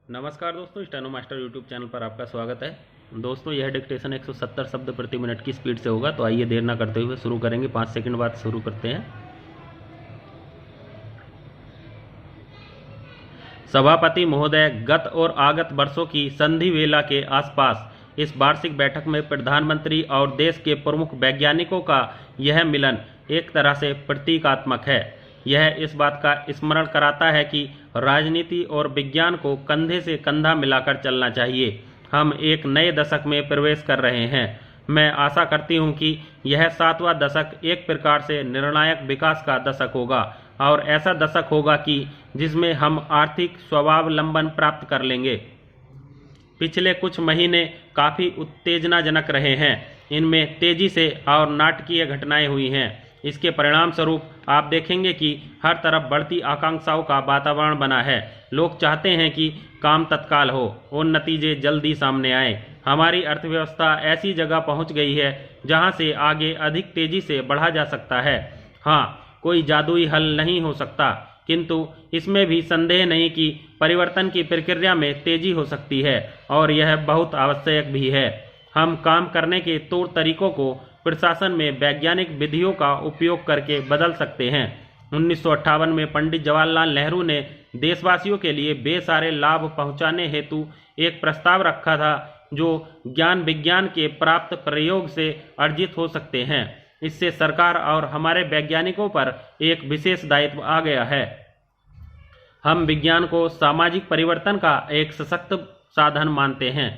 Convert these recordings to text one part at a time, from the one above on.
नमस्कार दोस्तों, steno master YouTube channel पर आपका स्वागत है। दोस्तों, यह डिक्टेशन 170 शब्द प्रति मिनट की स्पीड से होगा, तो आइए देर ना करते हुए शुरू करेंगे। 5 सेकंड बाद शुरू करते हैं। सभापति महोदय, गत और आगत वर्षों की संधि वेला के आसपास इस वार्षिक बैठक में प्रधानमंत्री और देश के प्रमुख वैज्ञानिकों का यह मिलन एक तरह से प्रतीकात्मक है। यह इस बात का स्मरण कराता है कि राजनीति और विज्ञान को कंधे से कंधा मिलाकर चलना चाहिए। हम एक नए दशक में प्रवेश कर रहे हैं। मैं आशा करती हूं कि यह 7वां दशक एक प्रकार से निर्णायक विकास का दशक होगा, और ऐसा दशक होगा कि जिसमें हम आर्थिक स्वावलंबन प्राप्त कर लेंगे। पिछले कुछ महीने काफ़ी उत्तेजनाजनक रहे हैं। इनमें तेजी से और नाटकीय घटनाएं हुई हैं। इसके परिणाम स्वरूप आप देखेंगे कि हर तरफ बढ़ती आकांक्षाओं का वातावरण बना है। लोग चाहते हैं कि काम तत्काल हो और नतीजे जल्दी सामने आए। हमारी अर्थव्यवस्था ऐसी जगह पहुंच गई है जहां से आगे अधिक तेजी से बढ़ा जा सकता है। हाँ, कोई जादुई हल नहीं हो सकता, किंतु इसमें भी संदेह नहीं कि परिवर्तन की प्रक्रिया में तेजी हो सकती है, और यह बहुत आवश्यक भी है। हम काम करने के तौर तरीकों को प्रशासन में वैज्ञानिक विधियों का उपयोग करके बदल सकते हैं। 1958 में पंडित जवाहरलाल नेहरू ने देशवासियों के लिए बेसारे लाभ पहुंचाने हेतु एक प्रस्ताव रखा था, जो ज्ञान विज्ञान के प्राप्त प्रयोग से अर्जित हो सकते हैं। इससे सरकार और हमारे वैज्ञानिकों पर एक विशेष दायित्व आ गया है। हम विज्ञान को सामाजिक परिवर्तन का एक सशक्त साधन मानते हैं।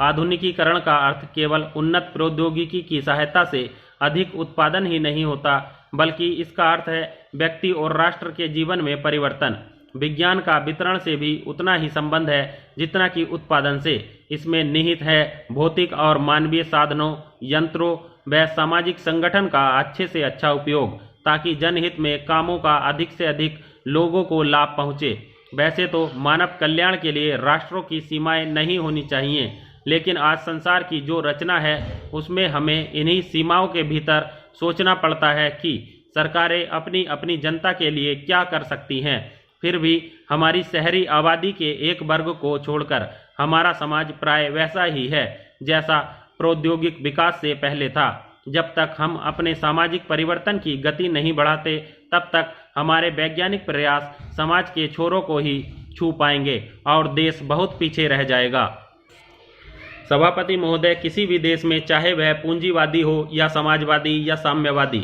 आधुनिकीकरण का अर्थ केवल उन्नत प्रौद्योगिकी की सहायता से अधिक उत्पादन ही नहीं होता, बल्कि इसका अर्थ है व्यक्ति और राष्ट्र के जीवन में परिवर्तन। विज्ञान का वितरण से भी उतना ही संबंध है जितना कि उत्पादन से। इसमें निहित है भौतिक और मानवीय साधनों, यंत्रों व सामाजिक संगठन का अच्छे से अच्छा उपयोग, ताकि जनहित में कामों का अधिक से अधिक लोगों को लाभ पहुँचे। वैसे तो मानव कल्याण के लिए राष्ट्रों की सीमाएं नहीं होनी चाहिए, लेकिन आज संसार की जो रचना है उसमें हमें इन्हीं सीमाओं के भीतर सोचना पड़ता है कि सरकारें अपनी अपनी जनता के लिए क्या कर सकती हैं। फिर भी हमारी शहरी आबादी के एक वर्ग को छोड़कर हमारा समाज प्राय वैसा ही है जैसा प्रौद्योगिक विकास से पहले था। जब तक हम अपने सामाजिक परिवर्तन की गति नहीं बढ़ाते, तब तक हमारे वैज्ञानिक प्रयास समाज के छोरों को ही छू पाएंगे और देश बहुत पीछे रह जाएगा। सभापति महोदय, किसी भी देश में, चाहे वह पूंजीवादी हो या समाजवादी या साम्यवादी,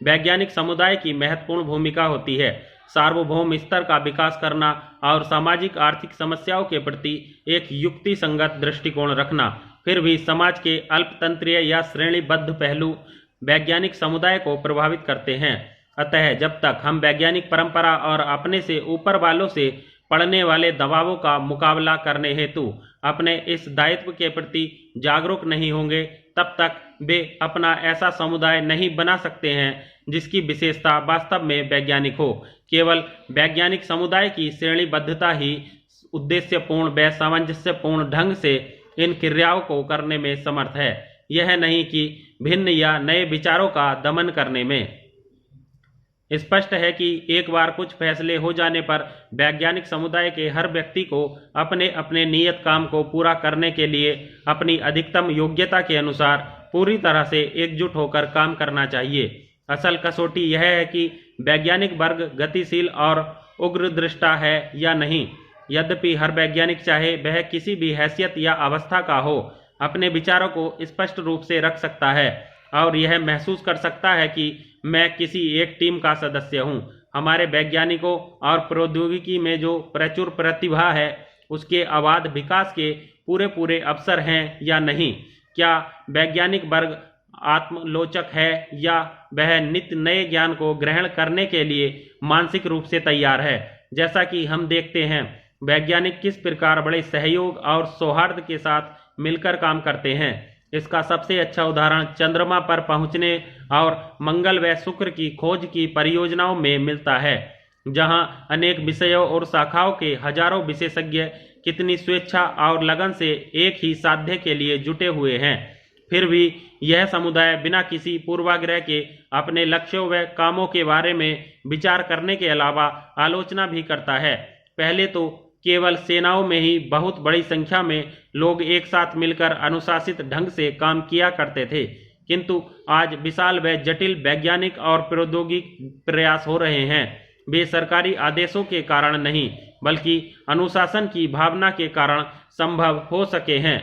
वैज्ञानिक समुदाय की महत्वपूर्ण भूमिका होती है। सार्वभौम स्तर का विकास करना और सामाजिक आर्थिक समस्याओं के प्रति एक युक्ति संगत दृष्टिकोण रखना। फिर भी समाज के अल्पतंत्रीय या श्रेणीबद्ध पहलू वैज्ञानिक समुदाय को प्रभावित करते हैं। अतः जब तक हम वैज्ञानिक परंपरा और अपने से ऊपर वालों से पड़ने वाले दबावों का मुकाबला करने हेतु अपने इस दायित्व के प्रति जागरूक नहीं होंगे, तब तक वे अपना ऐसा समुदाय नहीं बना सकते हैं जिसकी विशेषता वास्तव में वैज्ञानिक हो। केवल वैज्ञानिक समुदाय की श्रेणीबद्धता ही उद्देश्यपूर्ण व सामंजस्यपूर्ण ढंग से इन क्रियाओं को करने में समर्थ है, यह नहीं कि भिन्न या नए विचारों का दमन करने में। स्पष्ट है कि एक बार कुछ फैसले हो जाने पर वैज्ञानिक समुदाय के हर व्यक्ति को अपने अपने नियत काम को पूरा करने के लिए अपनी अधिकतम योग्यता के अनुसार पूरी तरह से एकजुट होकर काम करना चाहिए। असल कसौटी यह है कि वैज्ञानिक वर्ग गतिशील और उग्रदृष्टा है या नहीं। यद्यपि हर वैज्ञानिक, चाहे वह किसी भी हैसियत या अवस्था का हो, अपने विचारों को स्पष्ट रूप से रख सकता है और यह महसूस कर सकता है कि मैं किसी एक टीम का सदस्य हूं। हमारे वैज्ञानिकों और प्रौद्योगिकी में जो प्रचुर प्रतिभा है, उसके अबाध विकास के पूरे पूरे अवसर हैं या नहीं? क्या वैज्ञानिक वर्ग आत्मलोचक है, या वह नित्य नए ज्ञान को ग्रहण करने के लिए मानसिक रूप से तैयार है? जैसा कि हम देखते हैं, वैज्ञानिक किस प्रकार बड़े सहयोग और सौहार्द के साथ मिलकर काम करते हैं। इसका सबसे अच्छा उदाहरण चंद्रमा पर पहुंचने और मंगल व शुक्र की खोज की परियोजनाओं में मिलता है, जहां अनेक विषयों और शाखाओं के हजारों विशेषज्ञ कितनी स्वेच्छा और लगन से एक ही साध्य के लिए जुटे हुए हैं। फिर भी यह समुदाय बिना किसी पूर्वाग्रह के अपने लक्ष्यों व कामों के बारे में विचार करने के अलावा आलोचना भी करता है। पहले तो केवल सेनाओं में ही बहुत बड़ी संख्या में लोग एक साथ मिलकर अनुशासित ढंग से काम किया करते थे, किंतु आज विशाल व जटिल वैज्ञानिक और प्रौद्योगिक प्रयास हो रहे हैं। वे सरकारी आदेशों के कारण नहीं, बल्कि अनुशासन की भावना के कारण संभव हो सके हैं।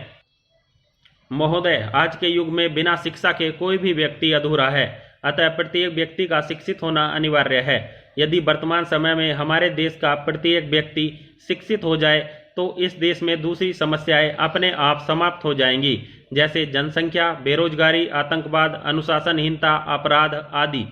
महोदय, आज के युग में बिना शिक्षा के कोई भी व्यक्ति अधूरा है, अतः प्रत्येक व्यक्ति का शिक्षित होना अनिवार्य है। यदि वर्तमान समय में हमारे देश का प्रत्येक व्यक्ति शिक्षित हो जाए तो इस देश में दूसरी समस्याएं अपने आप समाप्त हो जाएंगी, जैसे जनसंख्या, बेरोजगारी, आतंकवाद, अनुशासनहीनता, अपराध आदि।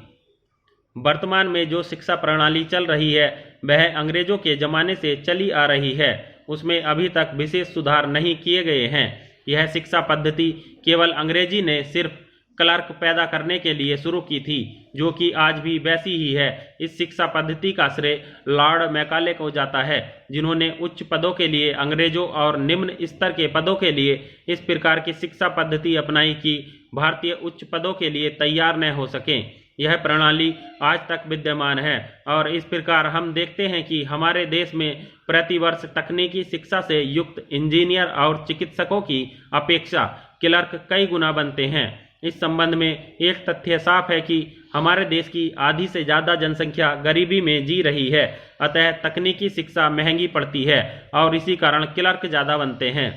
वर्तमान में जो शिक्षा प्रणाली चल रही है वह अंग्रेजों के जमाने से चली आ रही है, उसमें अभी तक विशेष सुधार नहीं किए गए हैं। यह शिक्षा पद्धति केवल अंग्रेजी ने सिर्फ क्लर्क पैदा करने के लिए शुरू की थी, जो कि आज भी वैसी ही है। इस शिक्षा पद्धति का श्रेय लॉर्ड मैकाले को जाता है, जिन्होंने उच्च पदों के लिए अंग्रेजों और निम्न स्तर के पदों के लिए इस प्रकार की शिक्षा पद्धति अपनाई कि भारतीय उच्च पदों के लिए तैयार न हो सकें। यह प्रणाली आज तक विद्यमान है और इस प्रकार हम देखते हैं कि हमारे देश में प्रतिवर्ष तकनीकी शिक्षा से युक्त इंजीनियर और चिकित्सकों की अपेक्षा क्लर्क कई गुना बनते हैं। इस संबंध में एक तथ्य साफ है कि हमारे देश की आधी से ज़्यादा जनसंख्या गरीबी में जी रही है, अतः तकनीकी शिक्षा महंगी पड़ती है और इसी कारण क्लर्क ज़्यादा बनते हैं।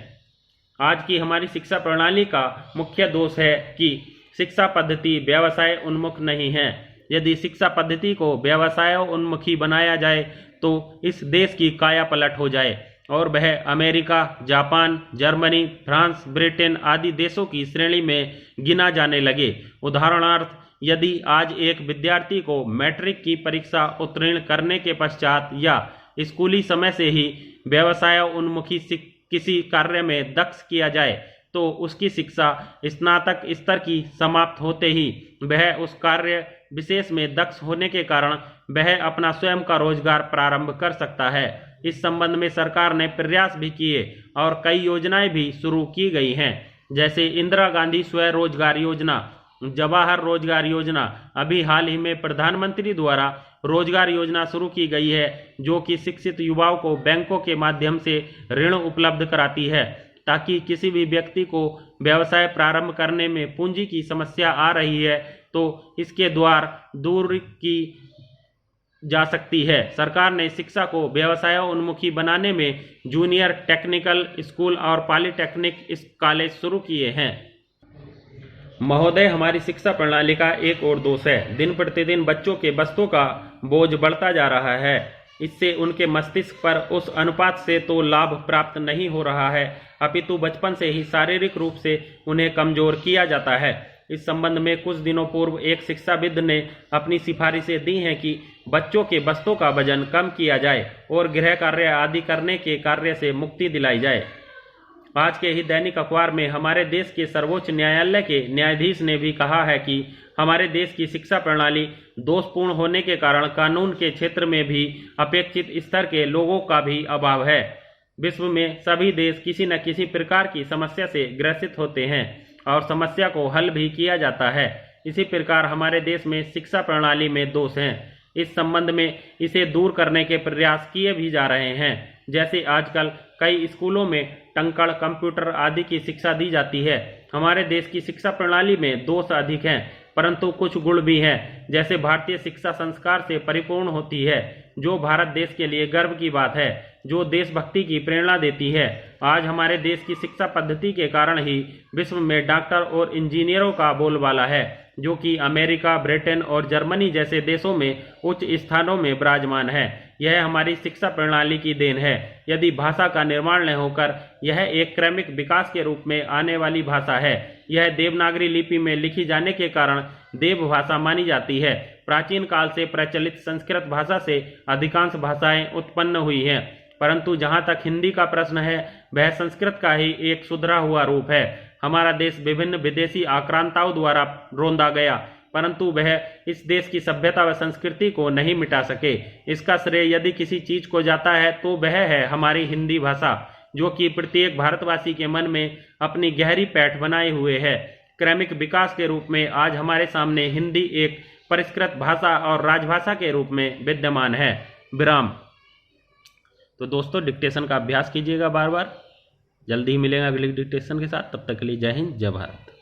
आज की हमारी शिक्षा प्रणाली का मुख्य दोष है कि शिक्षा पद्धति व्यवसाय उन्मुख नहीं है। यदि शिक्षा पद्धति को व्यवसाय उन्मुखी बनाया जाए तो इस देश की काया पलट हो जाए और वह America, Japan, Germany, France, Britain आदि देशों की श्रेणी में गिना जाने लगे। उदाहरणार्थ, यदि आज एक विद्यार्थी को मैट्रिक की परीक्षा उत्तीर्ण करने के पश्चात या स्कूली समय से ही व्यवसाय उन्मुखी किसी कार्य में दक्ष किया जाए तो उसकी शिक्षा स्नातक स्तर की समाप्त होते ही वह उस कार्य विशेष में दक्ष होने के कारण वह अपना स्वयं का रोजगार प्रारंभ कर सकता है। इस संबंध में सरकार ने प्रयास भी किए और कई योजनाएं भी शुरू की गई हैं, जैसे इंदिरा गांधी स्वरोजगार योजना, जवाहर रोजगार योजना। अभी हाल ही में प्रधानमंत्री द्वारा रोजगार योजना शुरू की गई है, जो कि शिक्षित युवाओं को बैंकों के माध्यम से ऋण उपलब्ध कराती है, ताकि किसी भी व्यक्ति को व्यवसाय प्रारंभ करने में पूंजी की समस्या आ रही है तो इसके द्वार दूर की जा सकती है। सरकार ने शिक्षा को व्यवसाय उन्मुखी बनाने में जूनियर टेक्निकल स्कूल और पॉलिटेक्निक कॉलेज शुरू किए हैं। महोदय, हमारी शिक्षा प्रणाली का एक और दोष है। दिन प्रतिदिन बच्चों के बस्तों का बोझ बढ़ता जा रहा है। इससे उनके मस्तिष्क पर उस अनुपात से तो लाभ प्राप्त नहीं हो रहा है, अपितु बचपन से ही शारीरिक रूप से उन्हें कमजोर किया जाता है। इस संबंध में कुछ दिनों पूर्व एक शिक्षाविद ने अपनी सिफारिशें दी हैं कि बच्चों के बस्तों का वजन कम किया जाए और गृह कार्य आदि करने के कार्य से मुक्ति दिलाई जाए। आज के ही दैनिक अखबार में हमारे देश के सर्वोच्च न्यायालय के न्यायाधीश ने भी कहा है कि हमारे देश की शिक्षा प्रणाली दोषपूर्ण होने के कारण कानून के क्षेत्र में भी अपेक्षित स्तर के लोगों का भी अभाव है। विश्व में सभी देश किसी न किसी प्रकार की समस्या से ग्रसित होते हैं और समस्या को हल भी किया जाता है। इसी प्रकार हमारे देश में शिक्षा प्रणाली में दोष हैं। इस संबंध में इसे दूर करने के प्रयास किए भी जा रहे हैं। जैसे आजकल कई स्कूलों में टंकड़, कंप्यूटर आदि की शिक्षा दी जाती है। हमारे देश की शिक्षा प्रणाली में दोष अधिक हैं, परंतु कुछ गुण भी हैं। जैसे भारतीय शिक्षा संस्कार से परिपूर्ण होती है, जो भारत देश के लिए गर्व की बात है, जो देशभक्ति की प्रेरणा देती है। आज हमारे देश की शिक्षा पद्धति के कारण ही विश्व में डॉक्टर और इंजीनियरों का बोलबाला है, जो कि अमेरिका, ब्रिटेन और जर्मनी जैसे देशों में उच्च स्थानों में विराजमान है। यह हमारी शिक्षा प्रणाली की देन है। यदि भाषा का निर्माण न होकर यह एक क्रमिक विकास के रूप में आने वाली भाषा है, यह देवनागरी लिपि में लिखी जाने के कारण देव भाषा मानी जाती है। प्राचीन काल से प्रचलित संस्कृत भाषा से अधिकांश भाषाएं उत्पन्न हुई हैं, परंतु जहां तक हिंदी का प्रश्न है, वह संस्कृत का ही एक सुधरा हुआ रूप है। हमारा देश विभिन्न विदेशी आक्रांताओं द्वारा रोंदा गया, परंतु वह इस देश की सभ्यता व संस्कृति को नहीं मिटा सके। इसका श्रेय यदि किसी चीज को जाता है तो वह है हमारी हिंदी भाषा, जो कि प्रत्येक भारतवासी के मन में अपनी गहरी पैठ बनाए हुए है। क्रमिक विकास के रूप में आज हमारे सामने हिंदी एक परिष्कृत भाषा और राजभाषा के रूप में विद्यमान है। विराम। तो दोस्तों डिक्टेशन का अभ्यास कीजिएगा बार बार। जल्दी ही मिलेंगे अगले डिक्टेशन के साथ, तब तक के लिए जय हिंद जय भारत।